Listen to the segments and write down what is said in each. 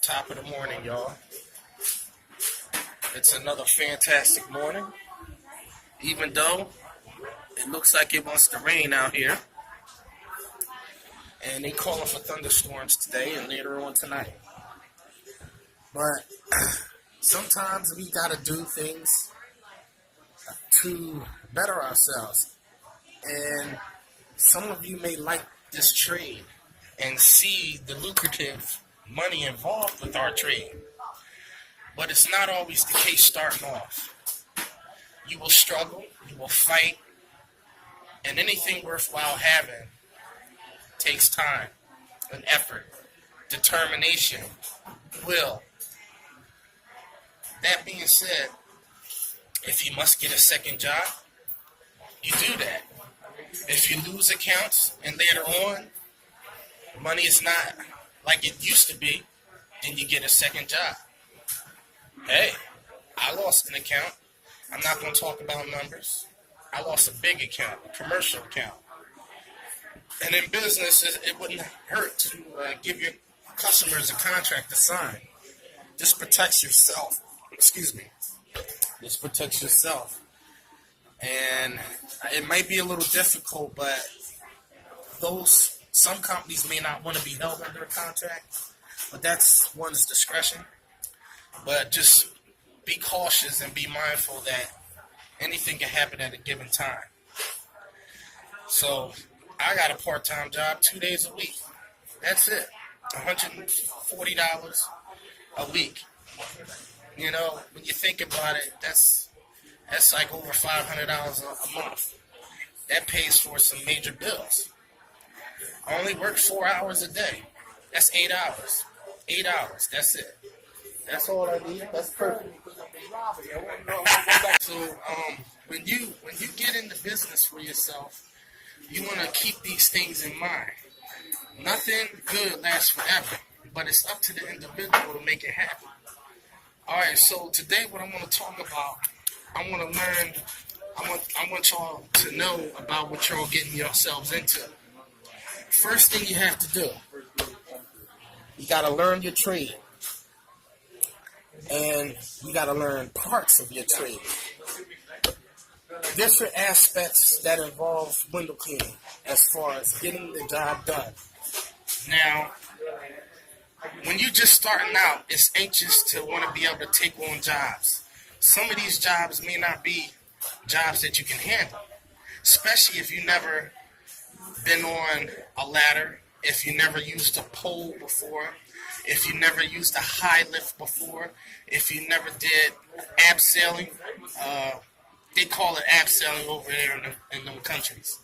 Top of the morning, y'all. It's another fantastic morning. Even though it looks like it wants to rain out here. And they calling for thunderstorms today and later on tonight. But sometimes we gotta do things to better ourselves. And some of you may like this trade and see the lucrative money involved with our trade. But it's not always the case starting off. You will struggle, you will fight, and anything worthwhile having takes time, and effort, determination, will. That being said, if you must get a second job, you do that. If you lose accounts and later on, money is not like it used to be, then you get a second job. Hey, I lost an account. I'm not going to talk about numbers. I lost a big account, a commercial account. And in business, it wouldn't hurt to give your customers a contract to sign. This protects yourself. Excuse me. This protects yourself. And it might be a little difficult, but some companies may not want to be held under a contract, but that's one's discretion. But just be cautious and be mindful that anything can happen at a given time. So I got a part-time job 2 days a week. That's it. $140 a week. You know, when you think about it, that's like over $500 a month. That pays for some major bills. I only work 4 hours a day. That's 8 hours. 8 hours. That's it. That's all I need. That's perfect. So when you get into business for yourself, you want to keep these things in mind. Nothing good lasts forever, but it's up to the individual to make it happen. All right. So today, what I want to talk about, I want to learn. I want y'all to know about what y'all getting yourselves into. First thing you have to do, you got to learn your trade. And you got to learn parts of your trade. Different aspects that involve window cleaning as far as getting the job done. Now, when you're just starting out, it's anxious to want to be able to take on jobs. Some of these jobs may not be jobs that you can handle, especially if you've never been on a ladder, if you never used a pole before, if you never used a high lift before, if you never did abseiling, they call it abseiling over there in them countries,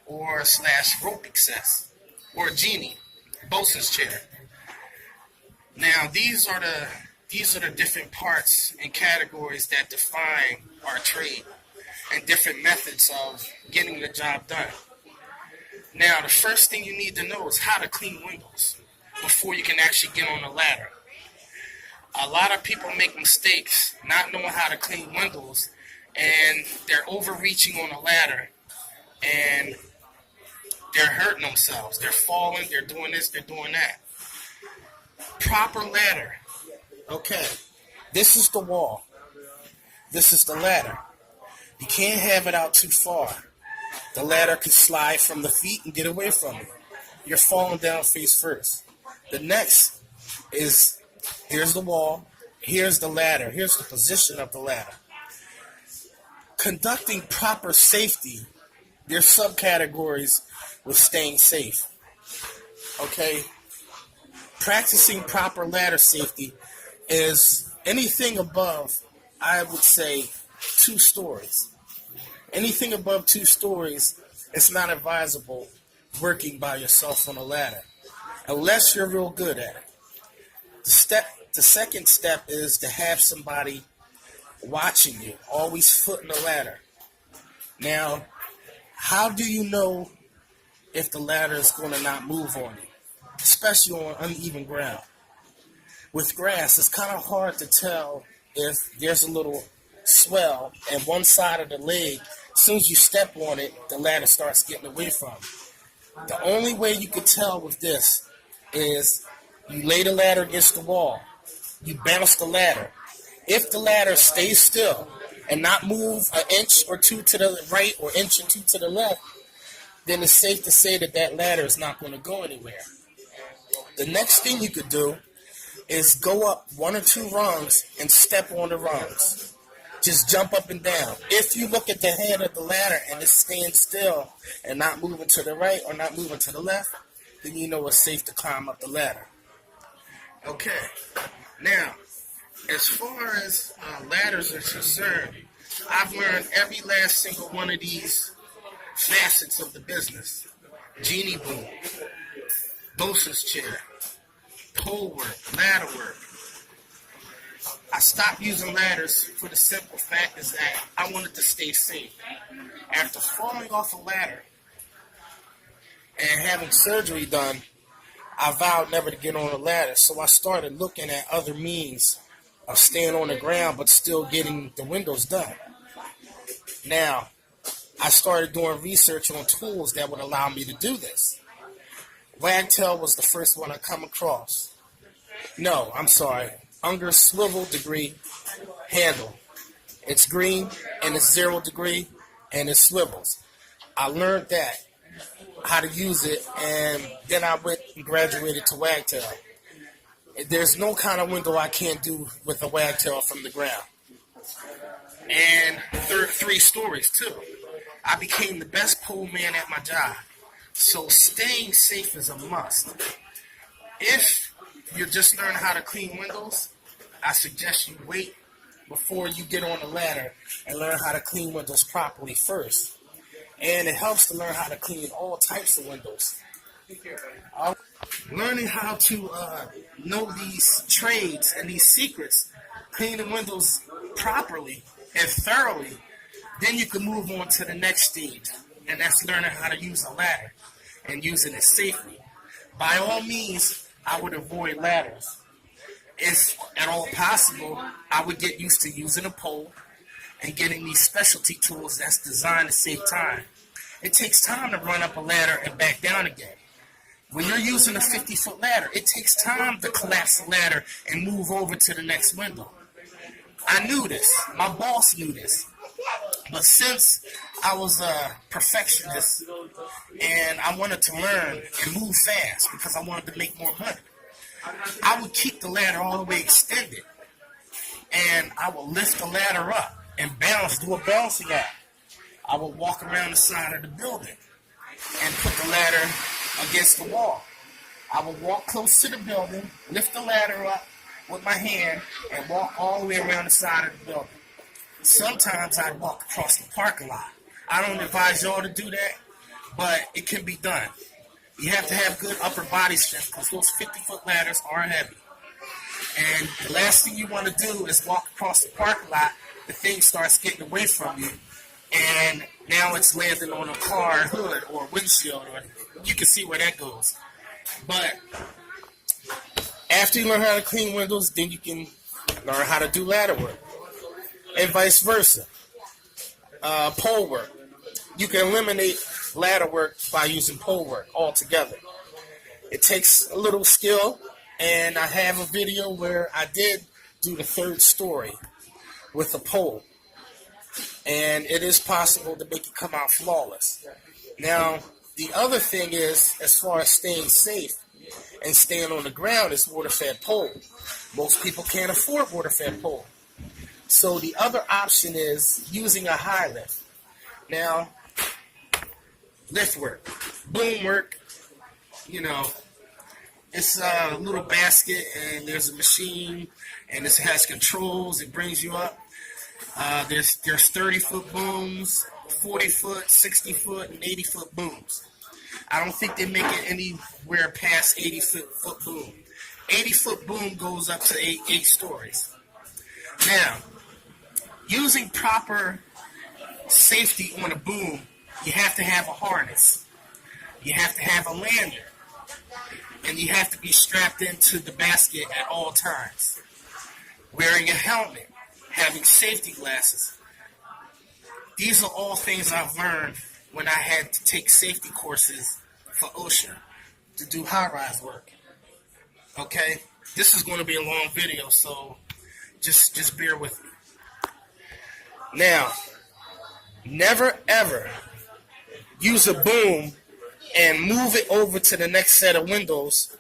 or / rope access, or genie, bosun's chair. Now these are the different parts and categories that define our trade and different methods of getting the job done. Now the first thing you need to know is how to clean windows before you can actually get on the ladder. A lot of people make mistakes not knowing how to clean windows, and they're overreaching on the ladder, and they're hurting themselves. They're falling, they're doing this, they're doing that. Proper ladder. Okay, this is the wall. This is the ladder. You can't have it out too far. The ladder could slide from the feet and get away from you. You're falling down face first. The next is, here's the wall, here's the ladder, here's the position of the ladder. Conducting proper safety, there's subcategories with staying safe. Okay? Practicing proper ladder safety is anything above, I would say, 2 stories. Anything above 2 stories, it's not advisable working by yourself on a ladder, unless you're real good at it. The second step is to have somebody watching you, always footing the ladder. Now, how do you know if the ladder is going to not move on you, especially on uneven ground? With grass, it's kind of hard to tell if there's a little swell and one side of the leg, as soon as you step on it, the ladder starts getting away from you. The only way you could tell with this is You lay the ladder against the wall. You bounce the ladder. If the ladder stays still and not move an inch or two to the right or inch or two to the left, then it's safe to say that that ladder is not going to go anywhere. The next thing you could do is go up one or two rungs and step on the rungs. Just jump up and down. If you look at the head of the ladder and it's staying still and not moving to the right or not moving to the left, then you know it's safe to climb up the ladder. Okay, now, as far as ladders are concerned, I've learned every last single one of these facets of the business. Genie boom, bosun's chair, pole work, ladder work. I stopped using ladders for the simple fact is that I wanted to stay safe. After falling off a ladder and having surgery done, I vowed never to get on a ladder, so I started looking at other means of staying on the ground but still getting the windows done. Now, I started doing research on tools that would allow me to do this. Wagtail was the first one I come across. No, I'm sorry. Unger swivel degree handle. It's green and it's 0 degree and it swivels. I learned that, how to use it, and then I went and graduated to Wagtail. There's no kind of window I can't do with a Wagtail from the ground. And 3 stories too. I became the best pole man at my job. So staying safe is a must. If you're just learning how to clean windows, I suggest you wait before you get on the ladder and learn how to clean windows properly first. And it helps to learn how to clean all types of windows. Learning how to know these trades and these secrets, cleaning windows properly and thoroughly, then you can move on to the next stage, and that's learning how to use a ladder and using it safely. By all means, I would avoid ladders. If at all possible, I would get used to using a pole and getting these specialty tools that's designed to save time. It takes time to run up a ladder and back down again. When you're using a 50-foot ladder, it takes time to collapse the ladder and move over to the next window. I knew this. My boss knew this. But since I was a perfectionist and I wanted to learn and move fast because I wanted to make more money, I would keep the ladder all the way extended. And I would lift the ladder up and bounce, do a bouncing act. I would walk around the side of the building and put the ladder against the wall. I would walk close to the building, lift the ladder up with my hand, and walk all the way around the side of the building. Sometimes I'd walk across the parking lot. I don't advise y'all to do that, but it can be done. You have to have good upper body strength because those 50-foot ladders are heavy. And the last thing you want to do is walk across the parking lot, the thing starts getting away from you, and now it's landing on a car hood or windshield, or you can see where that goes. But after you learn how to clean windows, then you can learn how to do ladder work, and vice versa. Pole work. You can eliminate ladder work by using pole work altogether. It takes a little skill, and I have a video where I did do the 3rd story with a pole, and it is possible to make it come out flawless. Now, the other thing is, as far as staying safe and staying on the ground, is water-fed pole. Most people can't afford water-fed pole. So the other option is using a high lift. Now, lift work, boom work, it's a little basket and there's a machine and it has controls. It brings you up. There's 30-foot booms, 40-foot, 60-foot, and 80-foot booms. I don't think they make it anywhere past 80-foot boom. 80-foot boom goes up to 8 stories. Now, using proper safety on a boom, you have to have a harness. You have to have a lanyard. And you have to be strapped into the basket at all times. Wearing a helmet, having safety glasses. These are all things I've learned when I had to take safety courses for OSHA to do high-rise work. Okay, this is going to be a long video, so just bear with me. Now, never ever use a boom and move it over to the next set of windows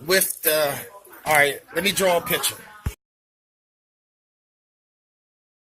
with the. All right, let me draw a picture.